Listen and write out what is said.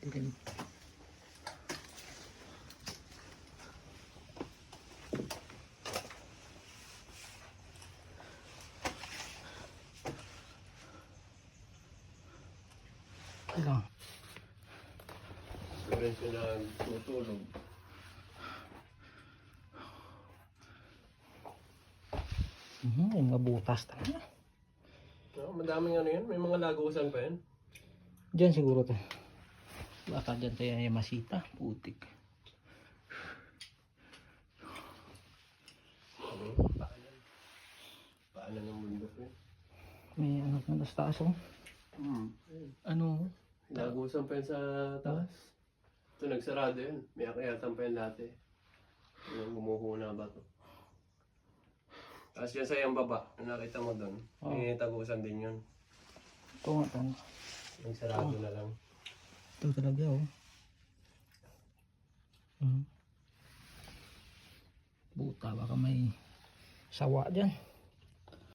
Dilim. Lang. Rin sila tutulog. Yung mga butas talaga. No, madaming ano yan. May mga lagusan pa yan. Diyan siguro to. Baka dyan tayo yung masita. Putik. Ano? Paanan. Paanan ng mundo ko yun. May anak na taas oh. Ano? Lagusan pa yan sa taas. Ito nagsarado yun. May akyatan pa yan dati. Yung bumuhuna ba to? Tapos yan sa yung baba, nakita mo doon, may tagusan din yun. Ito nga tanong. Nagsarado na lang. Ito talaga oh. Buta baka may sawa dyan.